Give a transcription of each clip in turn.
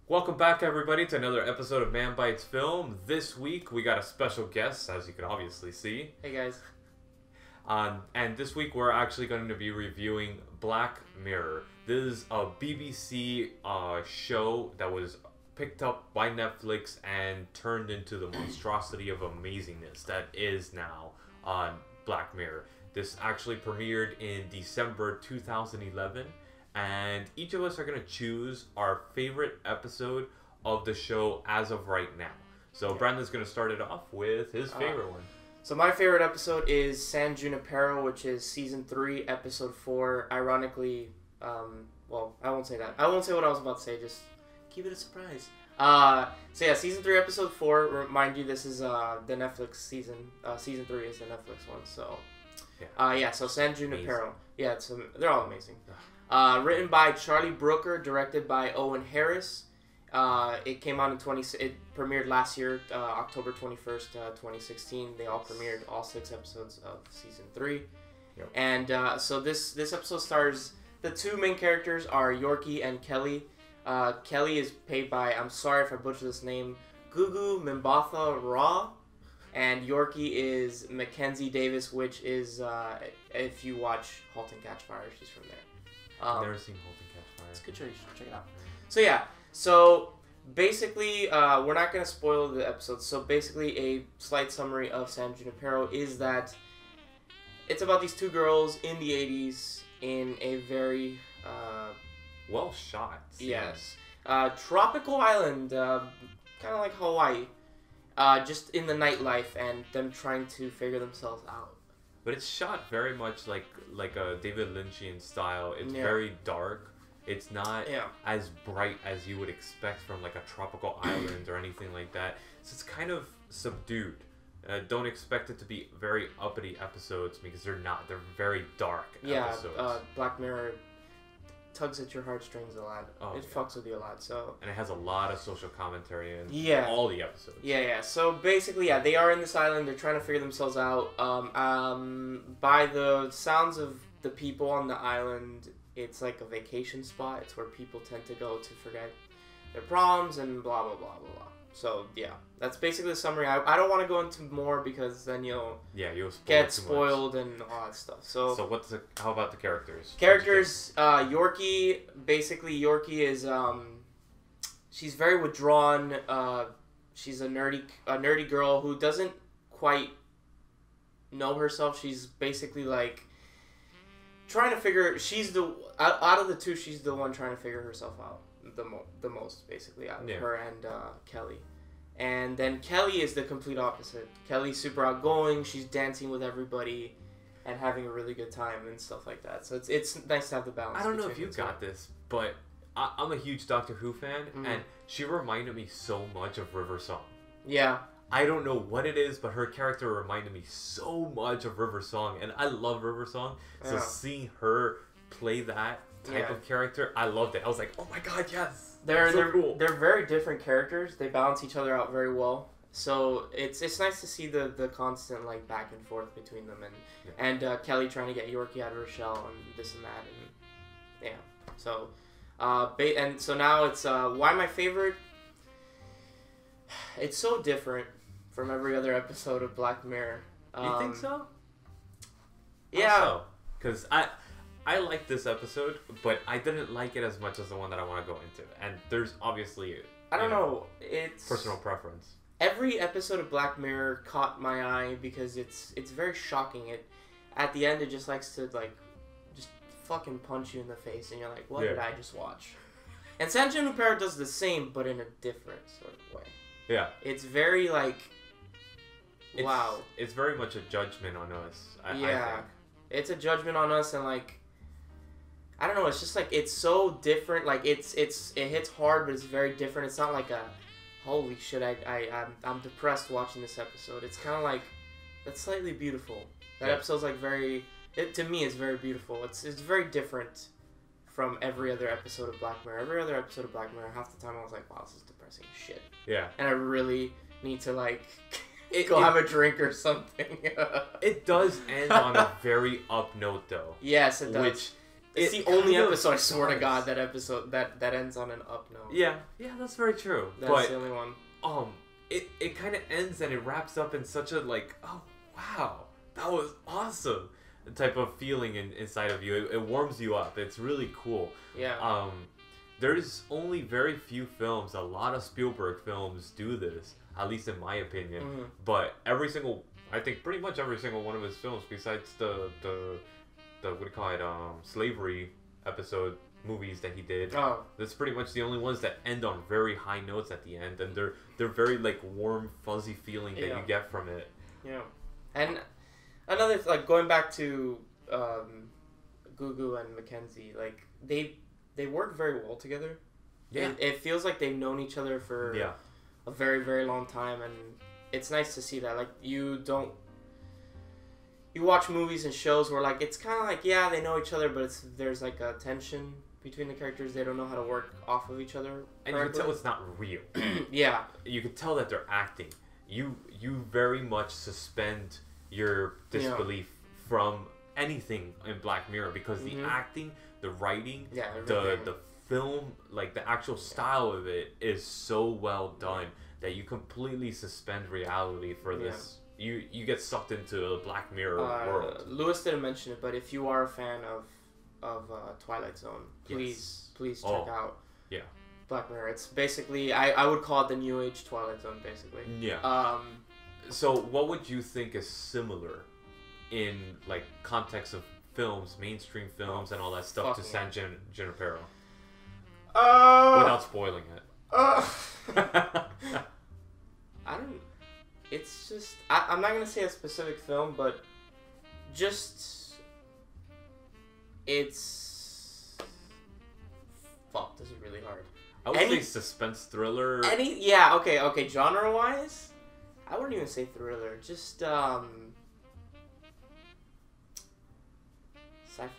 Welcome back, everybody, to another episode of Man Bites Film. This week, we got a special guest, as you can obviously see. Hey, guys. And this week, we're actually going to be reviewing Black Mirror. This is a BBC show that was picked up by Netflix and turned into the monstrosity of amazingness that is now on Black Mirror. This actually premiered in December 2011. And each of us are going to choose our favorite episode of the show as of right now. So Brandon's going to start it off with his favorite one. So my favorite episode is San Junipero, which is Season 3, Episode 4. Ironically, well, I won't say that. I won't say what I was about to say, just keep it a surprise. So yeah, Season 3, Episode 4. Remind you, this is the Netflix season. Season 3 is the Netflix one, so... Yeah, so San Junipero. Yeah, they're all amazing. Written by Charlie Brooker, directed by Owen Harris. It came out it premiered last year, October 21st, 2016. They all premiered, all 6 episodes of Season 3. Yep. And so this episode stars, the two main characters are Yorkie and Kelly. Kelly is played by, I'm sorry if I butcher this name, Gugu Mbatha Raw. And Yorkie is Mackenzie Davis, which is, if you watch *Halt and Catch Fire*, she's from there. I've never seen *Halt and Catch Fire*. It's a good show. You should check it out. So yeah. So basically, we're not going to spoil the episode. So basically, a slight summary of San Junipero is that it's about these two girls in the 80s in a very... well shot. Yes. Tropical island, kind of like Hawaii. Just in the nightlife and them trying to figure themselves out. But it's shot very much like a David Lynchian style. It's very dark. It's not as bright as you would expect from like a tropical island or anything like that. So it's kind of subdued. Don't expect it to be very uppity episodes because they're not. They're very dark episodes. Black Mirror tugs at your heartstrings a lot. It fucks with you a lot. So and it has a lot of social commentary in all the episodes. Yeah. So basically, they are in this island. They're trying to figure themselves out. By the sounds of the people on the island, it's like a vacation spot. It's where people tend to go to forget their problems and blah blah blah blah blah. So yeah, that's basically the summary. I don't want to go into more because then you'll get spoiled and all that stuff. So how about the characters? Characters, Yorkie. Basically, Yorkie is she's very withdrawn. She's a nerdy girl who doesn't quite know herself. She's basically like trying to figure. She's out of the two. She's the one trying to figure herself out the most, basically, out of her and Kelly. And then Kelly is the complete opposite. Kelly's super outgoing. She's dancing with everybody and having a really good time and stuff like that. So it's nice to have the balance. I don't know if you got this, but I'm a huge Doctor Who fan, and she reminded me so much of River Song. Yeah. I don't know what it is, but her character reminded me so much of River Song, and I love River Song. So seeing her play that type of character, I loved it. I was like, oh my god, yes. They're cool. They're very different characters. They balance each other out very well. So it's nice to see the constant like back and forth between them and Kelly trying to get Yorkie out of her shell and this and that and So and so now it's why my favorite. It's so different from every other episode of Black Mirror. You think so? Yeah. Because I like this episode, but I didn't like it as much as the one that I want to go into. And there's obviously I don't know. It's personal preference. Every episode of Black Mirror caught my eye because it's very shocking. At the end, it just likes to just fucking punch you in the face, and you're like, what did I just watch? And San Junipero does the same, but in a different sort of way. Yeah. It's very wow. It's very much a judgment on us. I think. It's a judgment on us, and I don't know. It's just it's so different. It hits hard, but it's very different. It's not like a holy shit. I'm depressed watching this episode. It's kind of that's slightly beautiful. That episode's to me it's very beautiful. It's very different from every other episode of Black Mirror. Every other episode of Black Mirror, half the time I was like, wow, this is depressing as shit. Yeah. And I really need to go have a drink or something. It does end on a very up note though. Yes, it does. Which It's the only episode, I swear to God, that ends on an up note. Yeah, that's very true. That's the only one. It kind of ends and it wraps up in such a like, oh wow, that was awesome type of feeling inside of you. It warms you up. It's really cool. Yeah. There's only very few films. A lot of Spielberg films do this, at least in my opinion. Mm-hmm. But I think pretty much every single one of his films, besides the what do you call it, slavery episode movies that he did. Oh. That's pretty much the only ones that end on very high notes at the end, and they're very like warm, fuzzy feeling that you get from it. Yeah. And another like going back to Gugu and Mackenzie, like they work very well together. Yeah. It feels like they've known each other for a very, very long time, and it's nice to see that. Like you watch movies and shows where like it's kind of like they know each other, but there's like a tension between the characters. They don't know how to work off of each other. And you can tell it's not real. Yeah. You can tell that they're acting. You very much suspend your disbelief from anything in Black Mirror because the acting, the writing, the film, like the actual style of it is so well done that you completely suspend reality for this. You get sucked into the Black Mirror world. Lewis didn't mention it, but if you are a fan of Twilight Zone, please check out Black Mirror. It's basically I would call it the New Age Twilight Zone, basically. Yeah. So what would you think is similar in like context of films, mainstream films, and all that stuff to San Junipero? Without spoiling it. I don't. It's just I'm not gonna say a specific film, but just it's. Fuck, this is really hard. I would say suspense thriller. Okay. Genre wise, I wouldn't even say thriller. Just sci-fi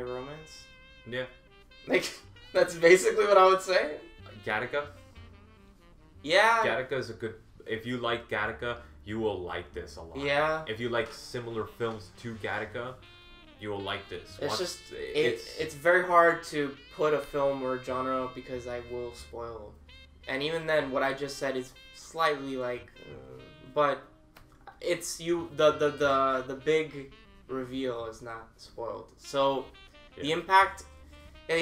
romance. Yeah. Like that's basically what I would say. Gattaca. Yeah. Gattaca is a good. If you like Gattaca, you will like this a lot. Yeah. If you like similar films to Gattaca, you will like this. It's very hard to put a film or genre because I will spoil. And even then, what I just said is slightly like, but it's the big reveal is not spoiled. So the impact that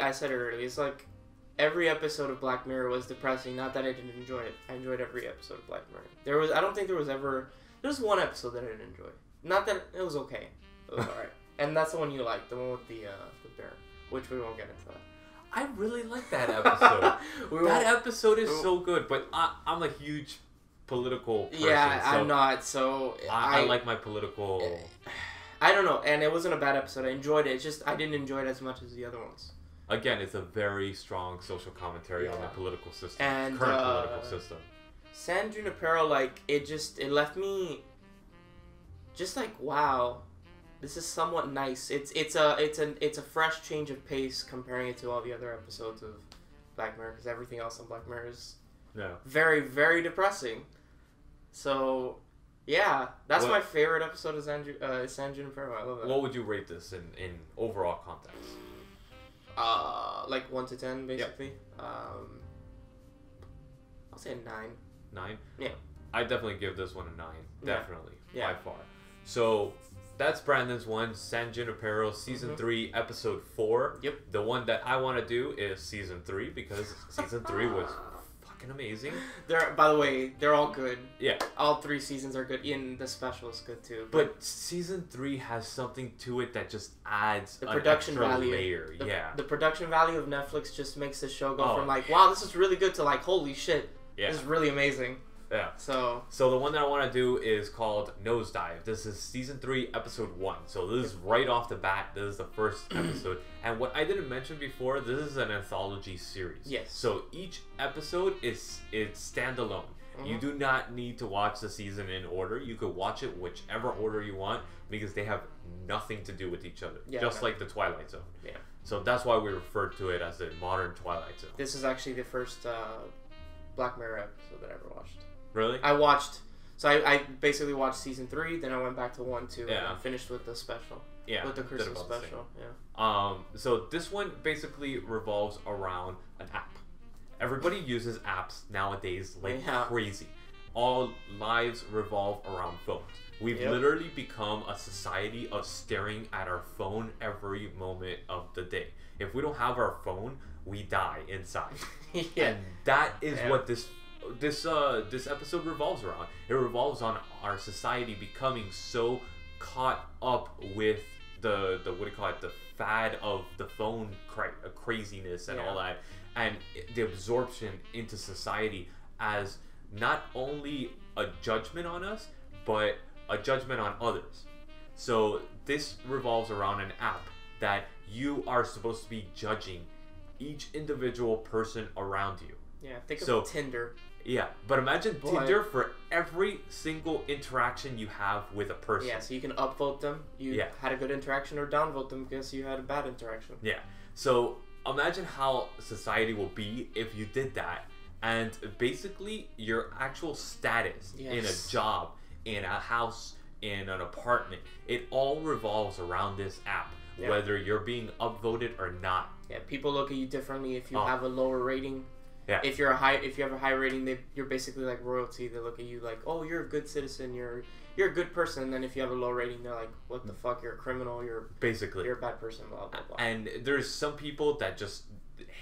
I said earlier is like. Every episode of Black Mirror was depressing. Not that I didn't enjoy it. I enjoyed every episode of Black Mirror. I don't think there was one episode that I didn't enjoy. Not that it was okay. It was alright. And that's the one you liked, the one with the bear, which we won't get into that. I really like that episode. That episode is so good, but I'm a huge political person. Yeah, so I'm not, so... I like my political... I don't know, and it wasn't a bad episode. I enjoyed it. It's just I didn't enjoy it as much as the other ones. Again, it's a very strong social commentary on the political system, and current political system. San Junipero, like it left me just like wow, this is somewhat nice. It's a fresh change of pace comparing it to all the other episodes of Black Mirror because everything else on Black Mirror is very, very depressing. So yeah, that's my favorite episode of San Junipero. I love it. What would you rate this in overall context? Like 1 to 10, basically. Yep. I'll say a 9. 9? Yeah. I definitely give this one a 9. Definitely. Yeah. By far. So, that's Brandon's one, San Junipero, Season 3, Episode 4. Yep. The one that I want to do is Season 3, because Season 3 was fucking amazing. By the way, they're all good. Yeah. All 3 seasons are good. Even the special is good, too. But Season 3 has something to it that just adds the production value. Layer. The production value of Netflix just makes the show go from like, wow, this is really good to like, holy shit, this is really amazing. Yeah. So the one that I want to do is called Nosedive. This is Season 3, Episode 1. So this is right off the bat. This is the first episode. And what I didn't mention before, this is an anthology series. Yes. So each episode it's standalone. Mm-hmm. You do not need to watch the season in order. You could watch it whichever order you want because they have nothing to do with each other. Just like the Twilight Zone. Yeah. So that's why we refer to it as the modern Twilight Zone. This is actually the first Black Mirror episode that I ever watched. Really? I watched... So I basically watched Season 3, then I went back to 1, 2, and I finished with the special. Yeah. With the did Christmas about the same. special. Yeah. So this one basically revolves around an app. Everybody uses apps nowadays like crazy. All lives revolve around phones. We've literally become a society of staring at our phone every moment of the day. If we don't have our phone, we die inside. And that is what this episode revolves around. It revolves on our society becoming so caught up with the what do you call it, the fad of the phone craziness and all that, and the absorption into society as not only a judgment on us, but a judgment on others. So this revolves around an app that you are supposed to be judging each individual person around you. Yeah, think of Tinder. Yeah, but imagine Tinder for every single interaction you have with a person. Yeah, so you can upvote them. You had a good interaction, or downvote them because you had a bad interaction. Yeah, so imagine how society will be if you did that. And basically, your actual status in a job, in a house, in an apartment, it all revolves around this app, whether you're being upvoted or not. Yeah, people look at you differently if you have a lower rating. Yeah. If you have a high rating, you're basically like royalty. They look at you like, oh, you're a good citizen, you're a good person. And then if you have a low rating, they're like, what the fuck, you're a criminal, you're a bad person, blah blah blah. And there's some people that just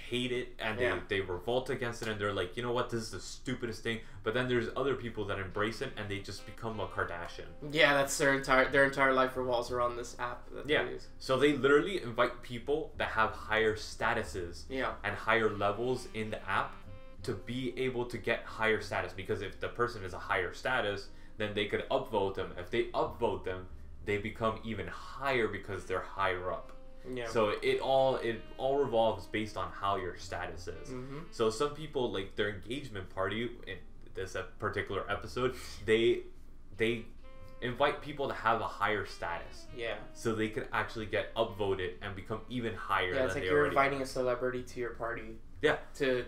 hate it and they revolt against it, and they're like, you know what, this is the stupidest thing. But then there's other people that embrace it and they just become a Kardashian. Yeah, that's their entire life revolves around this app that they use. So they literally invite people that have higher statuses and higher levels in the app to be able to get higher status, because if the person is a higher status, then they could upvote them. If they upvote them, they become even higher because they're higher up. Yeah. So it all revolves based on how your status is. So some people, like their engagement party in this particular episode, they invite people to have a higher status. Yeah. So they could actually get upvoted and become even higher. Yeah, it's like you're inviting a celebrity to your party. Yeah. To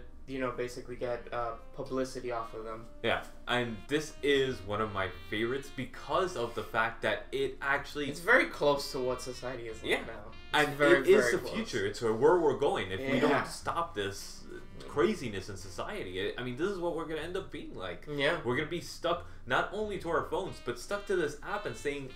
basically get publicity off of them. Yeah, and this is one of my favorites because of the fact that it's very close to what society is like now. And it is the future. It's where we're going. If we don't stop this craziness in society, I mean, this is what we're going to end up being like. Yeah. We're going to be stuck not only to our phones, but stuck to this app and saying,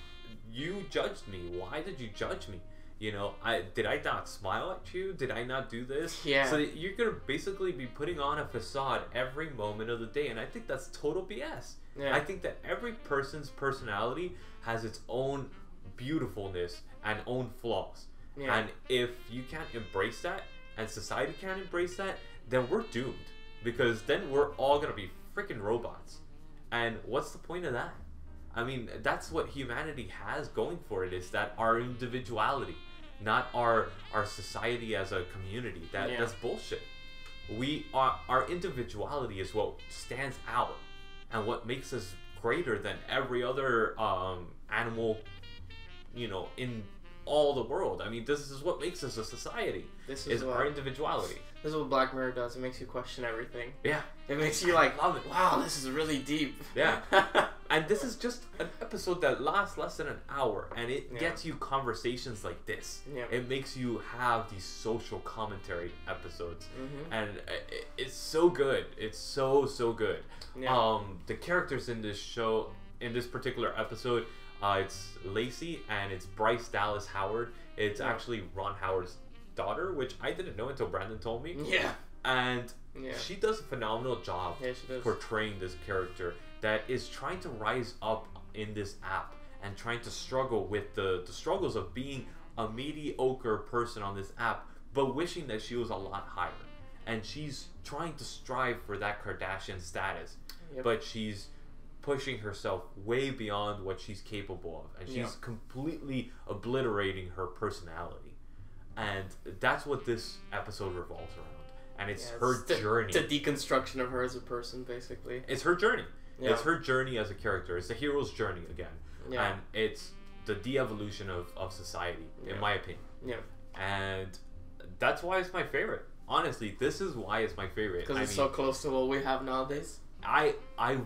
you judged me. Why did you judge me? You know, did I not smile at you? Did I not do this? Yeah. So you're going to basically be putting on a facade every moment of the day. And I think that's total BS. Yeah. I think that every person's personality has its own beautifulness and own flaws. Yeah. And if you can't embrace that, and society can't embrace that, then we're doomed. Because then we're all going to be freaking robots. And what's the point of that? I mean, that's what humanity has going for it, is that our individuality, not our society as a community. That's bullshit. Our individuality is what stands out and what makes us greater than every other animal, in all the world. I mean, this is what makes us a society. This is our individuality. This is what Black Mirror does. It makes you question everything. Yeah. It makes you like, love it. Wow, this is really deep. Yeah. And this is just an episode that lasts less than an hour, and it gets you conversations like this. Yeah. It makes you have these social commentary episodes, and it's so good. It's so good. Yeah. The characters in this show, in this particular episode, it's Lacey and it's Bryce Dallas Howard. It's actually Ron Howard's daughter, which I didn't know until Brandon told me. Yeah. And she does a phenomenal job portraying this character that is trying to rise up in this app and trying to struggle with the struggles of being a mediocre person on this app, but wishing that she was a lot higher. And she's trying to strive for that Kardashian status, but she's pushing herself way beyond what she's capable of, and she's completely obliterating her personality. And that's what this episode revolves around. And it's her journey. It's a deconstruction of her as a person, basically. It's her journey. Yeah. It's her journey as a character. It's the hero's journey again. Yeah. And it's the de-evolution of society, in my opinion. Yeah. And that's why it's my favorite. Honestly, this is why it's my favorite. Because it's so close to what we have nowadays? I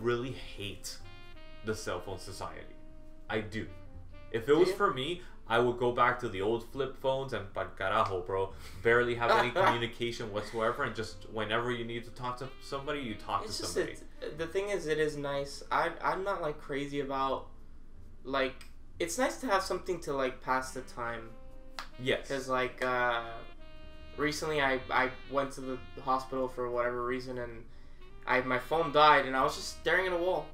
really hate the cell phone society. I do. If it was for me, I would go back to the old flip phones and pal carajo, bro. Barely have any communication whatsoever, and just whenever you need to talk to somebody, you talk to somebody. The thing is, it is nice. I'm not like crazy about like. It's nice to have something to like pass the time. Yes. Because like recently, I went to the hospital for whatever reason, and my phone died, and I was just staring at a wall.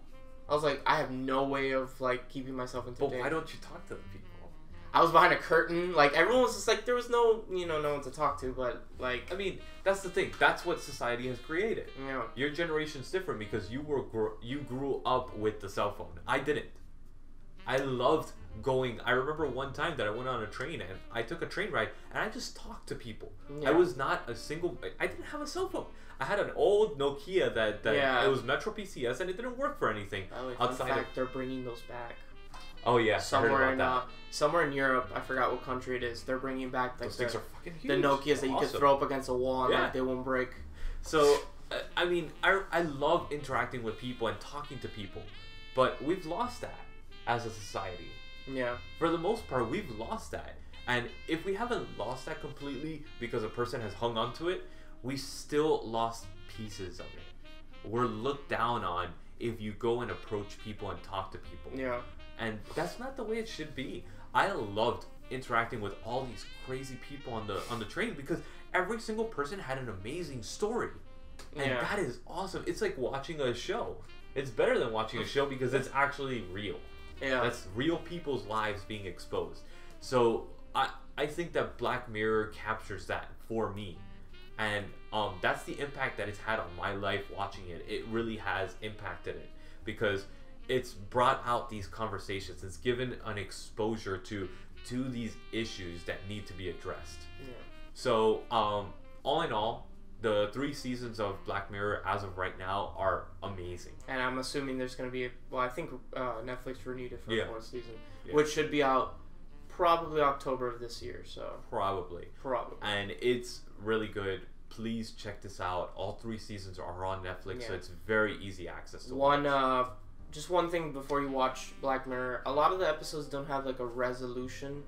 I was like, I have no way of like keeping myself entertained. But why don't you talk to the people? I was behind a curtain. Like, everyone was just like, there was no one to talk to, but like... I mean, that's the thing. That's what society has created. Yeah. Your generation's different because you grew up with the cell phone. I didn't. I loved going... I remember one time that I went on a train and I took a train ride and I just talked to people. Yeah. I was not a single... I didn't have a cell phone. I had an old Nokia that it was Metro PCS and it didn't work for anything. Outside in fact, they're bringing those back. Oh yeah, somewhere in Europe, I forgot what country it is. They're bringing back like those things are fucking huge. The Nokias that you could throw up against a wall and like, they won't break. So, I mean, I love interacting with people and talking to people, but we've lost that as a society. Yeah. For the most part, we've lost that, and if we haven't lost that completely because a person has hung on to it, we still lost pieces of it. We're looked down on if you go and approach people and talk to people. Yeah. And that's not the way it should be. I loved interacting with all these crazy people on the train because every single person had an amazing story. And that is awesome. It's like watching a show. It's better than watching a show because it's actually real. Yeah. That's real people's lives being exposed. So I think that Black Mirror captures that for me. And that's the impact that it's had on my life watching it. It really has impacted it because it's brought out these conversations. It's given an exposure to these issues that need to be addressed. Yeah. So, all in all, the 3 seasons of Black Mirror as of right now are amazing. And I'm assuming there's going to be I think Netflix renewed it for the 4th season, which should be out probably October of this year. So Probably. And it's really good. Please check this out. All 3 seasons are on Netflix, so it's very easy access to watch. Just one thing before you watch Black Mirror, a lot of the episodes don't have like a resolution.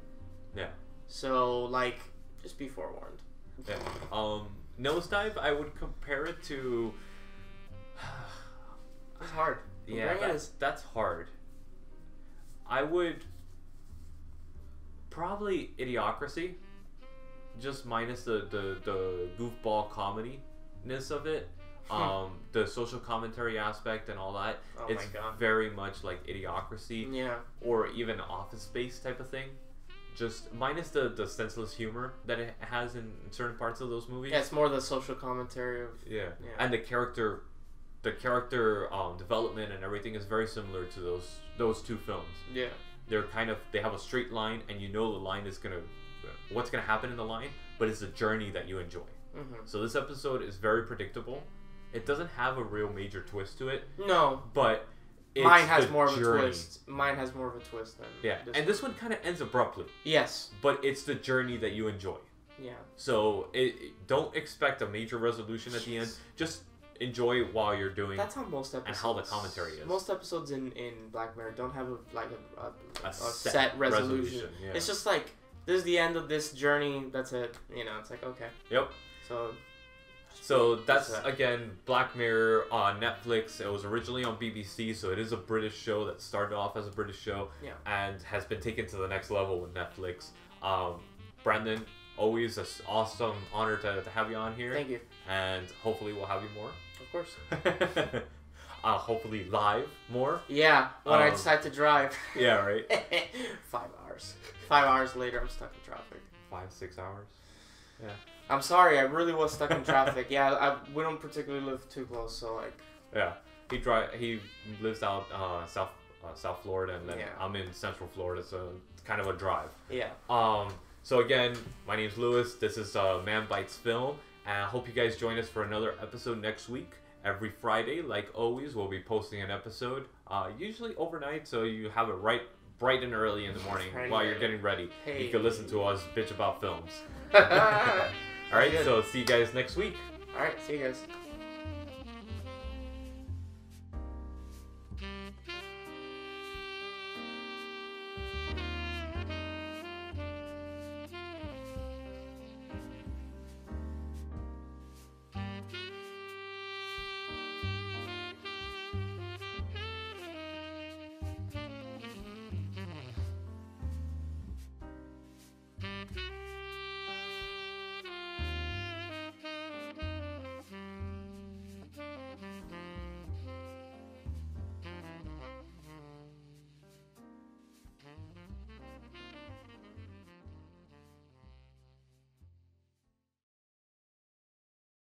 Yeah. So like, just be forewarned. Yeah. Nosedive, I would compare it to. It's hard. That's hard. I would probably Idiocracy, just minus the goofball comedy-ness of it. The social commentary aspect and all that. It's very much like Idiocracy. Yeah. Or even Office Space type of thing. Just minus the senseless humor that it has in certain parts of those movies. Yeah, it's more the social commentary of... Yeah. And the character development and everything is very similar to those 2 films. Yeah. They have a straight line and you know the line is what's gonna happen in the line, but it's a journey that you enjoy. Mm-hmm. So this episode is very predictable. It doesn't have a real major twist to it. No. But mine has more of a twist. Mine has more of a twist than this one kind of ends abruptly. Yes. But it's the journey that you enjoy. Yeah. So don't expect a major resolution at the end. Just enjoy it while you're doing. That's how most episodes. And how the commentary is. Most episodes in Black Mirror don't have a set resolution. Yeah. It's just like, this is the end of this journey. That's it. It's like, okay. Yep. So that's, again, Black Mirror on Netflix. It was originally on BBC, so it is a British show that started off as a British show and has been taken to the next level with Netflix. Brandon, always an awesome honor to have you on here. Thank you. And hopefully we'll have you more. Of course. Hopefully live more. Yeah, when I decide to drive. Yeah, right. 5 hours. 5 hours later, I'm stuck in traffic. 5-6 hours. Yeah. I'm sorry, I really was stuck in traffic. We don't particularly live too close, so like. Yeah, he lives out South Florida, and then I'm in Central Florida, so it's kind of a drive. Yeah. So again, my name's Lewis. This is Man Bites Film, and I hope you guys join us for another episode next week. Every Friday, like always, we'll be posting an episode, usually overnight, so you have it bright and early in the morning while you're getting ready. Hey. You can listen to us bitch about films. All right, so see you guys next week. All right, see you guys.